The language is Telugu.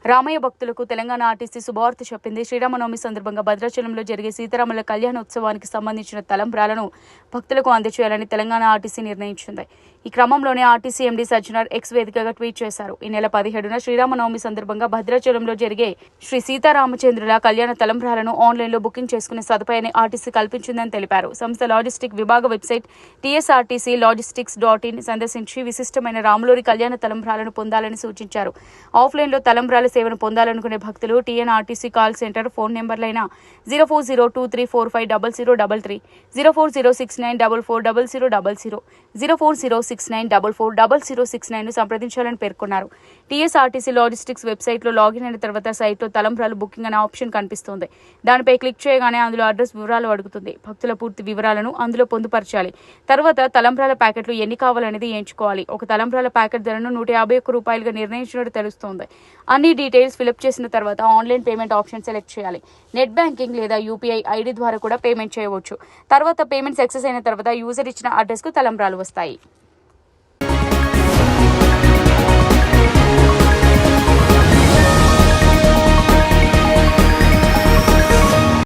రామయ్య భక్తులకు తెలంగాణ ఆర్టీసీ శుభవార్త చెప్పింది. శ్రీరామనవమి సందర్భంగా భద్రాచలంలో జరిగే సీతారాముల కళ్యాణోత్సవానికి సంబంధించిన తలంబ్రాలను భక్తులకు అందజేయాలని తెలంగాణ ఆర్టీసీ నిర్ణయించింది. ఈ క్రమంలోనే ఆర్టీసీ ఎండీ సజ్జనార్ ఎక్స్ వేదికగా ట్వీట్ చేశారు. ఈ నెల 17న శ్రీరామనవమి సందర్భంగా భద్రాచలంలో జరిగే శ్రీ సీతారామచంద్రుల కళ్యాణ తలంబ్రాలను ఆన్లైన్లో బుకింగ్ చేసుకునే సదుపాయాన్ని ఆర్టీసీ కల్పించిందని తెలిపారు. సంస్థ లాజిస్టిక్ విభాగ వెబ్సైట్ tsrtclogistics.in సందర్శించి విశిష్టమైన రాములూరి కళ్యాణ తలంబ్రాలను పొందాలని సూచించారు. ఆఫ్లైన్లో తలంబ్రాల సేవను పొందాలనుకునే భక్తులు టీఎన్ఆర్టీసీ కాల్ సెంటర్ ఫోన్ నెంబర్లైన 0402345033, 0406944000, 040694400069 సంప్రదించాలని పేర్కొన్నారు. టీఎస్ఆర్టీసీ లాజిస్టిక్స్ వెబ్సైట్లో లాగిన్ అయిన తర్వాత సైట్లో తలంబ్రాలు బుకింగ్ అనే ఆప్షన్ కనిపిస్తుంది. దానిపై క్లిక్ చేయగానే అందులో అడ్రస్ వివరాలు అడుగుతుంది. భక్తుల పూర్తి వివరాలను అందులో పొందుపరచాలి. తర్వాత తలంబ్రాల ప్యాకెట్లు ఎన్ని కావాలనేది ఎంచుకోవాలి. ఒక తలంబ్రాల ప్యాకెట్ ధరను ₹151గా నిర్ణయించినట్టు తెలుస్తోంది. అన్ని డీటెయిల్స్ ఫిలప్ చేసిన తర్వాత ఆన్లైన్ పేమెంట్ ఆప్షన్ సెలెక్ట్ చేయాలి. నెట్ బ్యాంకింగ్ లేదా యూపీఐ ఐడి ద్వారా కూడా పేమెంట్ చేయవచ్చు. తర్వాత పేమెంట్ సక్సెస్ అయిన తర్వాత యూజర్ ఇచ్చిన అడ్రస్కు తలంబ్రాలు వస్తాయి.